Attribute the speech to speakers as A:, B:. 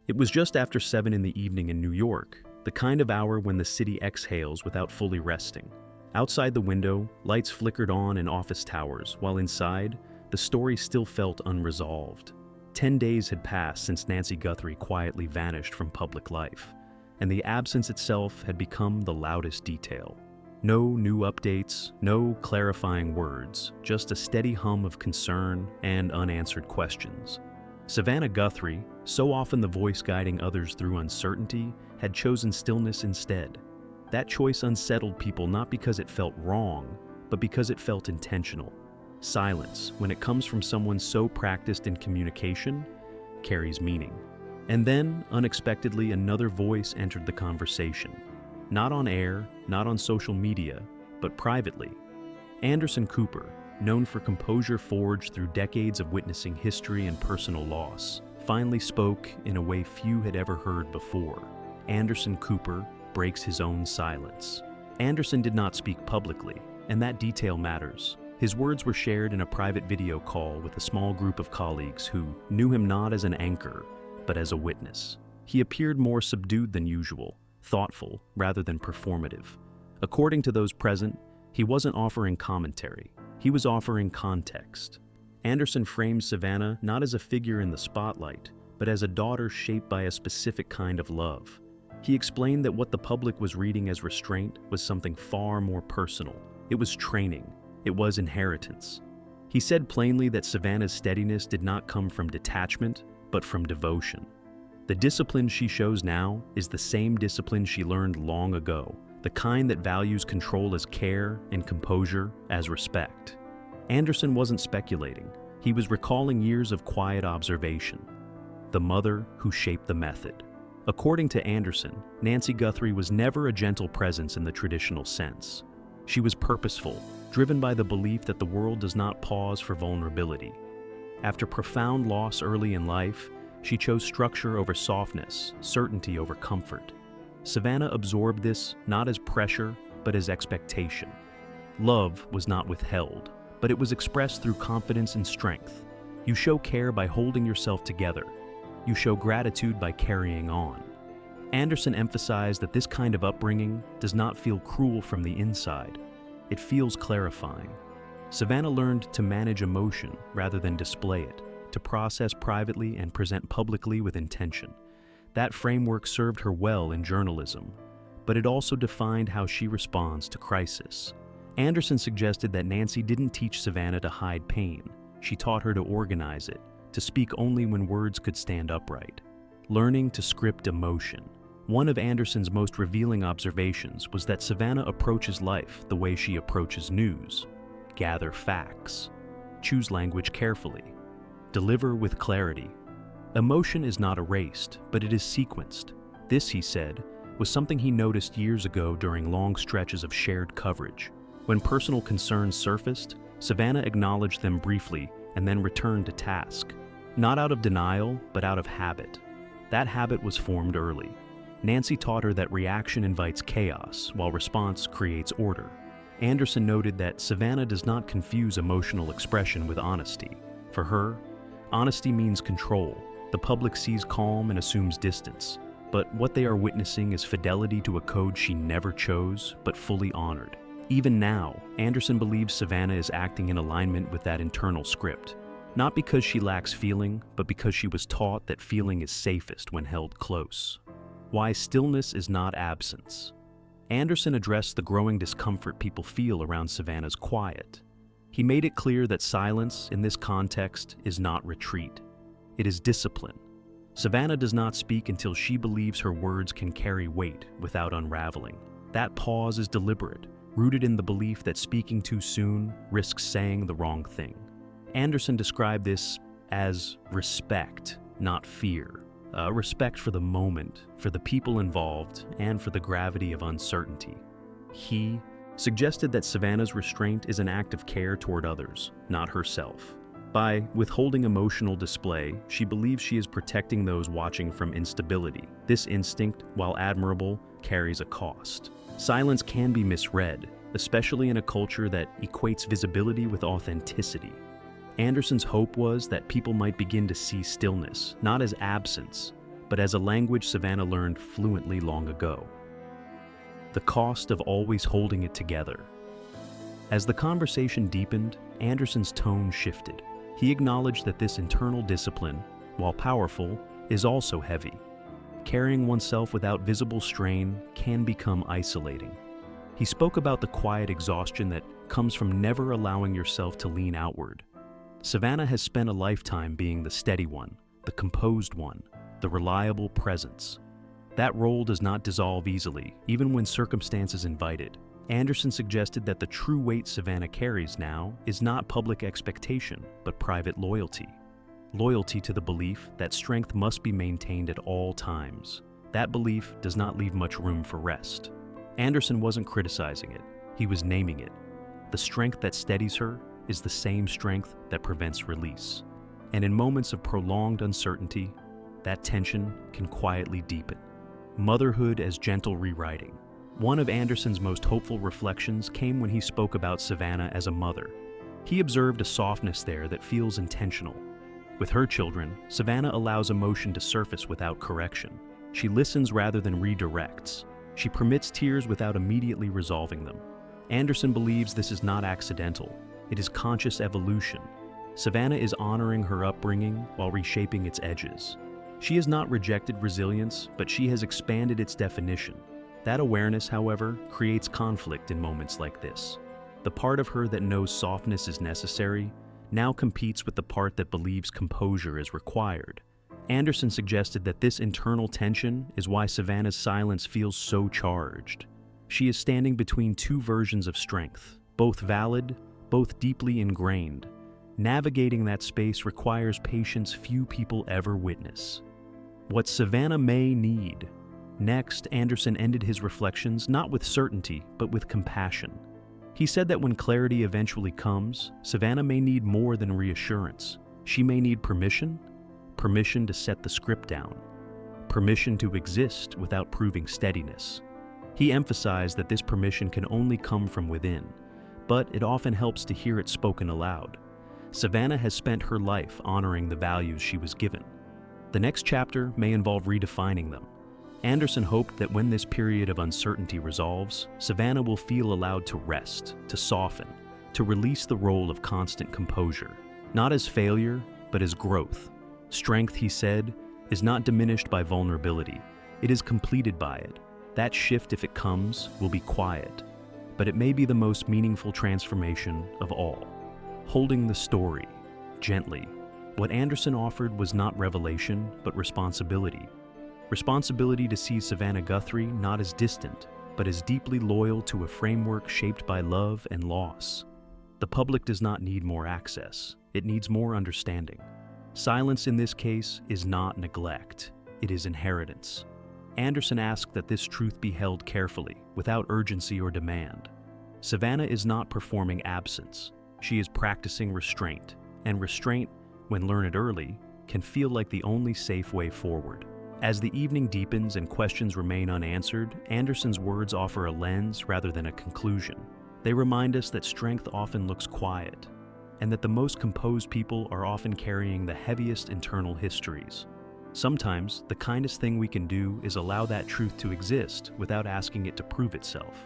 A: It was just after 7 in the evening in New York, the kind of hour when the city exhales without fully resting. Outside the window, lights flickered on in office towers, while inside, the story still felt unresolved. 10 days had passed since Nancy Guthrie quietly vanished from public life, and the absence itself had become the loudest detail. No new updates, no clarifying words, just a steady hum of concern and unanswered questions. Savannah Guthrie, so often the voice guiding others through uncertainty, had chosen stillness instead. That choice unsettled people not because it felt wrong, but because it felt intentional. Silence, when it comes from someone so practiced in communication, carries meaning. And then, unexpectedly, another voice entered the conversation. Not on air, not on social media, but privately. Anderson Cooper, known for composure forged through decades of witnessing history and personal loss, finally spoke in a way few had ever heard before. Anderson Cooper breaks his own silence. Anderson did not speak publicly, and that detail matters. His words were shared in a private video call with a small group of colleagues who knew him not as an anchor, but as a witness. He appeared more subdued than usual, thoughtful rather than performative. According to those present, he wasn't offering commentary. He was offering context. Anderson framed Savannah not as a figure in the spotlight, but as a daughter shaped by a specific kind of love. He explained that what the public was reading as restraint was something far more personal. It was training. It was inheritance. He said plainly that Savannah's steadiness did not come from detachment, but from devotion. The discipline she shows now is the same discipline she learned long ago, the kind that values control as care and composure as respect. Anderson wasn't speculating. He was recalling years of quiet observation. The mother who shaped the method. According to Anderson, Nancy Guthrie was never a gentle presence in the traditional sense. She was purposeful, driven by the belief that the world does not pause for vulnerability. After profound loss early in life, she chose structure over softness, certainty over comfort. Savannah absorbed this not as pressure, but as expectation. Love was not withheld, but it was expressed through confidence and strength. You show care by holding yourself together. You show gratitude by carrying on. Anderson emphasized that this kind of upbringing does not feel cruel from the inside. It feels clarifying. Savannah learned to manage emotion rather than display it, to process privately and present publicly with intention. That framework served her well in journalism, but it also defined how she responds to crisis. Anderson suggested that Nancy didn't teach Savannah to hide pain. She taught her to organize it, to speak only when words could stand upright. Learning to script emotion. One of Anderson's most revealing observations was that Savannah approaches life the way she approaches news. Gather facts. Choose language carefully. Deliver with clarity. Emotion is not erased, but it is sequenced. This, he said, was something he noticed years ago during long stretches of shared coverage. When personal concerns surfaced, Savannah acknowledged them briefly and then returned to task. Not out of denial, but out of habit. That habit was formed early. Nancy taught her that reaction invites chaos, while response creates order. Anderson noted that Savannah does not confuse emotional expression with honesty. For her, honesty means control. The public sees calm and assumes distance, but what they are witnessing is fidelity to a code she never chose, but fully honored. Even now, Anderson believes Savannah is acting in alignment with that internal script. Not because she lacks feeling, but because she was taught that feeling is safest when held close. Why stillness is not absence. Anderson addressed the growing discomfort people feel around Savannah's quiet. He made it clear that silence, in this context, is not retreat. It is discipline. Savannah does not speak until she believes her words can carry weight without unraveling. That pause is deliberate, rooted in the belief that speaking too soon risks saying the wrong thing. Anderson described this as respect, not fear. Respect for the moment, for the people involved, and for the gravity of uncertainty. He suggested that Savannah's restraint is an act of care toward others, not herself. By withholding emotional display, she believes she is protecting those watching from instability. This instinct, while admirable, carries a cost. Silence can be misread, especially in a culture that equates visibility with authenticity. Anderson's hope was that people might begin to see stillness, not as absence, but as a language Savannah learned fluently long ago. The cost of always holding it together. As the conversation deepened, Anderson's tone shifted. He acknowledged that this internal discipline, while powerful, is also heavy. Carrying oneself without visible strain can become isolating. He spoke about the quiet exhaustion that comes from never allowing yourself to lean outward. Savannah has spent a lifetime being the steady one, the composed one, the reliable presence. That role does not dissolve easily, even when circumstances invite it. Anderson suggested that the true weight Savannah carries now is not public expectation, but private loyalty. Loyalty to the belief that strength must be maintained at all times. That belief does not leave much room for rest. Anderson wasn't criticizing it, he was naming it. The strength that steadies her is the same strength that prevents release. And in moments of prolonged uncertainty, that tension can quietly deepen. Motherhood as gentle rewriting. One of Anderson's most hopeful reflections came when he spoke about Savannah as a mother. He observed a softness there that feels intentional. With her children, Savannah allows emotion to surface without correction. She listens rather than redirects. She permits tears without immediately resolving them. Anderson believes this is not accidental. It is conscious evolution. Savannah is honoring her upbringing while reshaping its edges. She has not rejected resilience, but she has expanded its definition. That awareness, however, creates conflict in moments like this. The part of her that knows softness is necessary now competes with the part that believes composure is required. Anderson suggested that this internal tension is why Savannah's silence feels so charged. She is standing between two versions of strength, both valid, both deeply ingrained. Navigating that space requires patience few people ever witness. What Savannah may need. Next, Anderson ended his reflections not with certainty, but with compassion. He said that when clarity eventually comes, Savannah may need more than reassurance. She may need permission to set the script down, permission to exist without proving steadiness. He emphasized that this permission can only come from within, but it often helps to hear it spoken aloud. Savannah has spent her life honoring the values she was given. The next chapter may involve redefining them. Anderson hoped that when this period of uncertainty resolves, Savannah will feel allowed to rest, to soften, to release the role of constant composure, not as failure, but as growth. Strength, he said, is not diminished by vulnerability. It is completed by it. That shift, if it comes, will be quiet, but it may be the most meaningful transformation of all. Holding the story, gently. What Anderson offered was not revelation, but responsibility. Responsibility to see Savannah Guthrie not as distant, but as deeply loyal to a framework shaped by love and loss. The public does not need more access. It needs more understanding. Silence in this case is not neglect. It is inheritance. Anderson asked that this truth be held carefully, without urgency or demand. Savannah is not performing absence. She is practicing restraint, and restraint, when learned early, can feel like the only safe way forward. As the evening deepens and questions remain unanswered, Anderson's words offer a lens rather than a conclusion. They remind us that strength often looks quiet, and that the most composed people are often carrying the heaviest internal histories. Sometimes, the kindest thing we can do is allow that truth to exist without asking it to prove itself.